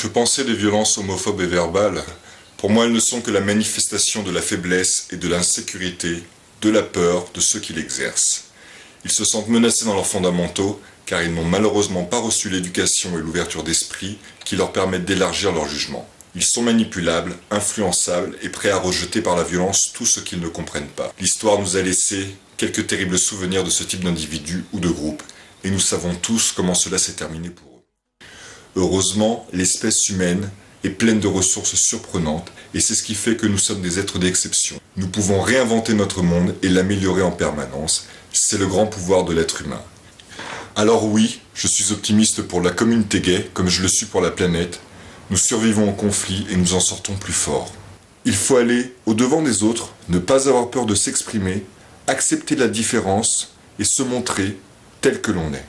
Que penser des violences homophobes et verbales? Pour moi, elles ne sont que la manifestation de la faiblesse et de l'insécurité, de la peur de ceux qui l'exercent. Ils se sentent menacés dans leurs fondamentaux car ils n'ont malheureusement pas reçu l'éducation et l'ouverture d'esprit qui leur permettent d'élargir leur jugement. Ils sont manipulables, influençables et prêts à rejeter par la violence tout ce qu'ils ne comprennent pas. L'histoire nous a laissé quelques terribles souvenirs de ce type d'individus ou de groupes, et nous savons tous comment cela s'est terminé pour eux. Heureusement, l'espèce humaine est pleine de ressources surprenantes, et c'est ce qui fait que nous sommes des êtres d'exception. Nous pouvons réinventer notre monde et l'améliorer en permanence. C'est le grand pouvoir de l'être humain. Alors oui, je suis optimiste pour la communauté gay, comme je le suis pour la planète. Nous survivons au conflit et nous en sortons plus forts. Il faut aller au-devant des autres, ne pas avoir peur de s'exprimer, accepter la différence et se montrer tel que l'on est.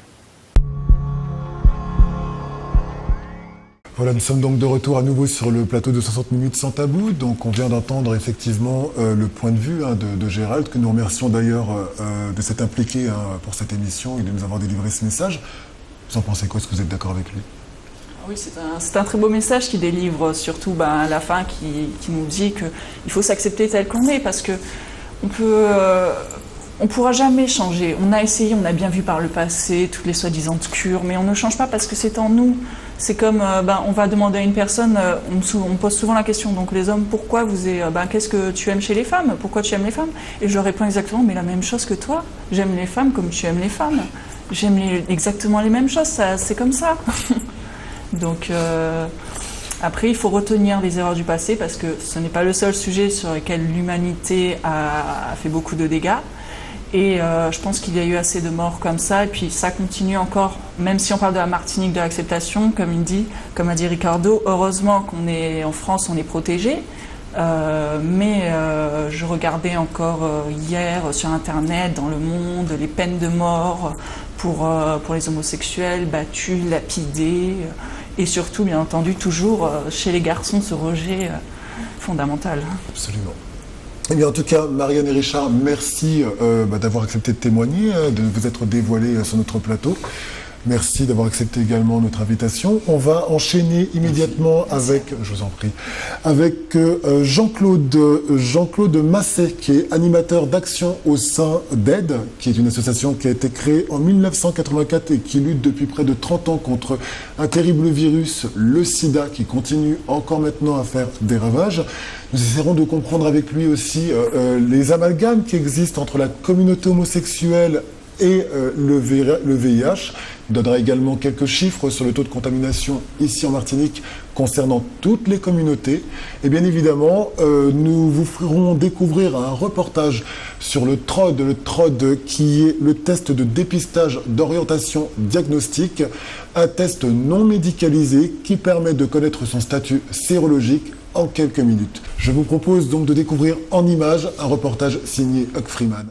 Voilà, nous sommes donc de retour à nouveau sur le plateau de 60 minutes sans tabou. Donc on vient d'entendre effectivement le point de vue de Gérald, que nous remercions d'ailleurs de s'être impliqué pour cette émission et de nous avoir délivré ce message. Vous en pensez quoi? Est-ce que vous êtes d'accord avec lui? Oui, c'est un très beau message qu'il délivre, surtout à la fin, qui nous dit qu'il faut s'accepter tel qu'on est, parce que on pourra jamais changer. On a essayé, on a bien vu par le passé toutes les soi-disant cures, mais on ne change pas parce que c'est en nous. C'est comme, on va demander à une personne, on pose souvent la question, donc les hommes, pourquoi qu'est-ce que tu aimes chez les femmes? Pourquoi tu aimes les femmes? Et je leur réponds exactement, mais la même chose que toi. J'aime les femmes comme tu aimes les femmes. J'aime exactement les mêmes choses, c'est comme ça. Donc après, il faut retenir les erreurs du passé parce que ce n'est pas le seul sujet sur lequel l'humanité a fait beaucoup de dégâts. Et je pense qu'il y a eu assez de morts comme ça. Et puis ça continue encore, même si on parle de la Martinique, de l'acceptation, comme a dit Ricardo, heureusement qu'on est en France, on est protégé. Mais je regardais encore hier sur Internet, dans Le Monde, les peines de mort pour les homosexuels battus, lapidés. Et surtout, bien entendu, toujours chez les garçons, ce rejet fondamental. Absolument. Eh bien, en tout cas, Marianne et Richard, merci d'avoir accepté de témoigner, de vous être dévoilés sur notre plateau. Merci d'avoir accepté également notre invitation. On va enchaîner immédiatement avec, je vous en prie, avec Jean-Claude Masset, qui est animateur d'action au sein d'AID, qui est une association qui a été créée en 1984 et qui lutte depuis près de 30 ans contre un terrible virus, le sida, qui continue encore maintenant à faire des ravages. Nous essaierons de comprendre avec lui aussi les amalgames qui existent entre la communauté homosexuelle et le VIH. Il donnera également quelques chiffres sur le taux de contamination ici en Martinique concernant toutes les communautés. Et bien évidemment, nous vous ferons découvrir un reportage sur le TROD qui est le test de dépistage d'orientation diagnostique, un test non médicalisé qui permet de connaître son statut sérologique en quelques minutes. Je vous propose donc de découvrir en images un reportage signé Huck Freeman.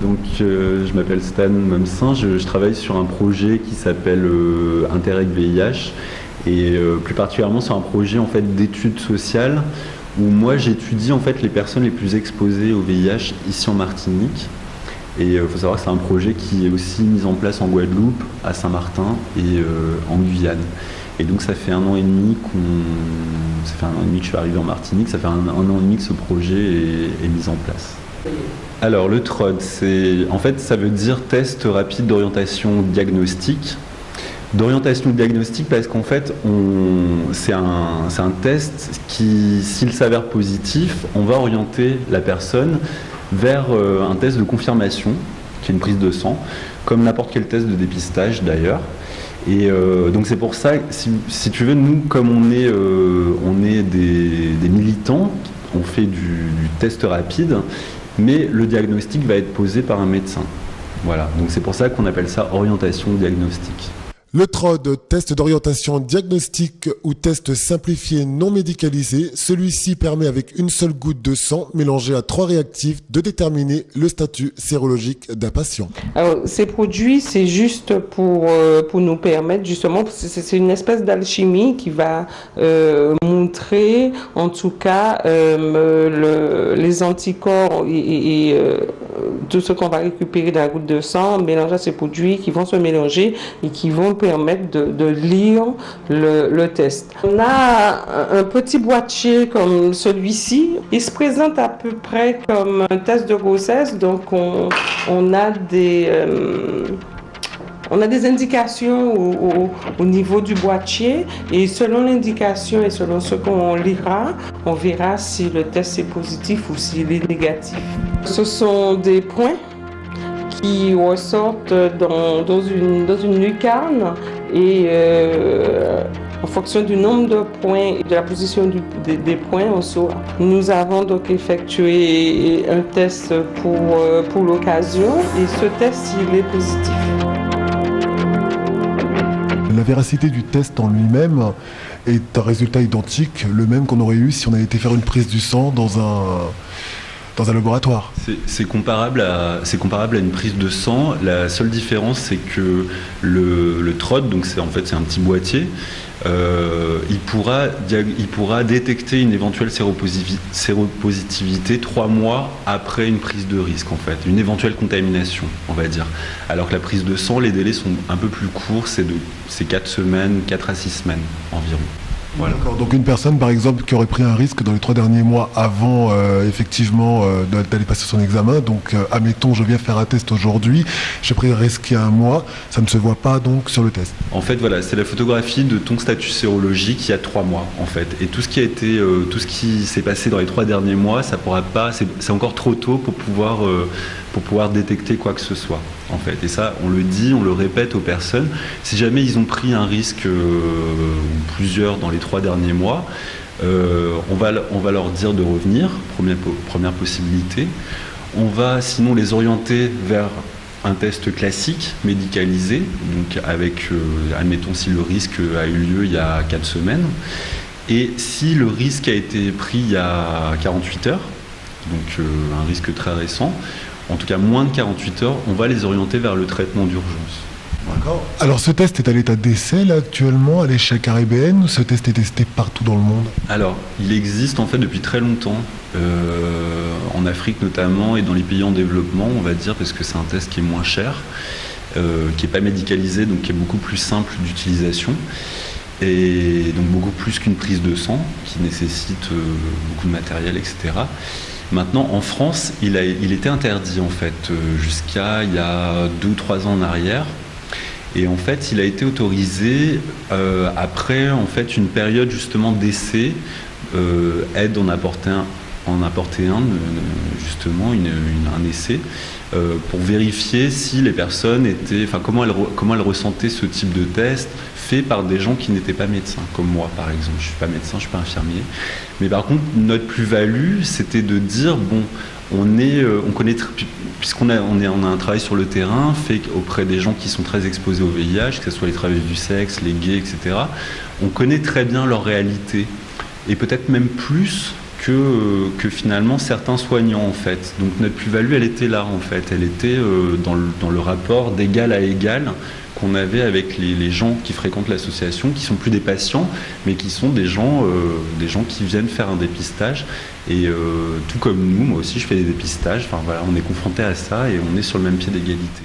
Donc, je m'appelle Stan Momsin, je travaille sur un projet qui s'appelle Interreg VIH et plus particulièrement sur un projet en fait d'études sociales où moi j'étudie en fait les personnes les plus exposées au VIH ici en Martinique. Et il faut savoir que c'est un projet qui est aussi mis en place en Guadeloupe, à Saint-Martin et en Guyane. Et donc ça fait un an et demi que je suis arrivé en Martinique, ça fait un an et demi que ce projet est mis en place. Alors le TROD, ça veut dire test rapide d'orientation diagnostique. D'orientation diagnostique parce qu'en fait, c'est un test qui, s'il s'avère positif, on va orienter la personne vers un test de confirmation, qui est une prise de sang, comme n'importe quel test de dépistage d'ailleurs. Et donc c'est pour ça, si tu veux, nous, comme on est des militants, on fait du test rapide, mais le diagnostic va être posé par un médecin. Voilà, donc c'est pour ça qu'on appelle ça orientation diagnostique. Le TROD, test d'orientation diagnostique ou test simplifié non médicalisé, celui-ci permet avec une seule goutte de sang mélangée à 3 réactifs de déterminer le statut sérologique d'un patient. Alors, ces produits, c'est juste pour nous permettre justement, c'est une espèce d'alchimie qui va montrer en tout cas les anticorps tout ce qu'on va récupérer de la goutte de sang, mélanger à ces produits qui vont se mélanger et qui vont permettre de lire le test. On a un petit boîtier comme celui-ci. Il se présente à peu près comme un test de grossesse. Donc, on a des indications au niveau du boîtier et selon l'indication et selon ce qu'on lira, on verra si le test est positif ou s'il est négatif. Ce sont des points qui ressortent dans une lucarne et en fonction du nombre de points et de la position des points, on saura. Nous avons donc effectué un test pour l'occasion et ce test, il est positif. La véracité du test en lui-même est un résultat identique, le même qu'on aurait eu si on avait été faire une prise du sang dans un laboratoire. C'est comparable à une prise de sang. La seule différence, c'est que le TROD, donc c'est un petit boîtier, il pourra détecter une éventuelle séropositivité 3 mois après une prise de risque, en fait, une éventuelle contamination, on va dire. Alors que la prise de sang, les délais sont un peu plus courts, c'est 4 semaines, 4 à 6 semaines environ. Voilà. D'accord. Donc une personne, par exemple, qui aurait pris un risque dans les 3 derniers mois avant, effectivement, d'aller passer son examen. Donc, admettons, je viens faire un test aujourd'hui, j'ai pris un risque il y a un mois, ça ne se voit pas donc sur le test. En fait, voilà, c'est la photographie de ton statut sérologique il y a 3 mois, en fait. Et tout ce qui s'est passé dans les 3 derniers mois, ça pourra pas, c'est encore trop tôt pour pouvoir détecter quoi que ce soit, en fait. Et ça, on le dit, on le répète aux personnes. Si jamais ils ont pris un risque ou plusieurs dans les 3 derniers mois, on va leur dire de revenir, première possibilité. On va sinon les orienter vers un test classique, médicalisé, donc avec, admettons, si le risque a eu lieu il y a 4 semaines. Et si le risque a été pris il y a 48 heures, donc un risque très récent, en tout cas moins de 48 heures, on va les orienter vers le traitement d'urgence. D'accord. Alors ce test est à l'état d'essai là actuellement à l'échelle caribéenne ou ce test est testé partout dans le monde? Alors il existe en fait depuis très longtemps, en Afrique notamment et dans les pays en développement, on va dire, parce que c'est un test qui est moins cher, qui n'est pas médicalisé, donc qui est beaucoup plus simple d'utilisation. Et donc beaucoup plus qu'une prise de sang qui nécessite beaucoup de matériel, etc. Maintenant, en France, il était interdit en fait jusqu'à il y a 2 ou 3 ans en arrière. Et en fait, il a été autorisé après en fait une période justement d'essai, aide en apporter un justement un essai pour vérifier si les personnes étaient, enfin comment elles ressentaient ce type de test fait par des gens qui n'étaient pas médecins, comme moi par exemple. Je suis pas médecin, je suis pas infirmier, mais par contre notre plus-value, c'était de dire bon, on connaît, puisqu'on a un travail sur le terrain fait auprès des gens qui sont très exposés au VIH, que ce soit les travailleurs du sexe, les gays, etc. On connaît très bien leur réalité et peut-être même plus que finalement certains soignants en fait. Donc notre plus-value, elle était là en fait, elle était dans le rapport d'égal à égal qu'on avait avec les gens qui fréquentent l'association, qui sont plus des patients, mais qui sont des gens qui viennent faire un dépistage. Et tout comme nous, moi aussi je fais des dépistages, enfin voilà, on est confronté à ça et on est sur le même pied d'égalité.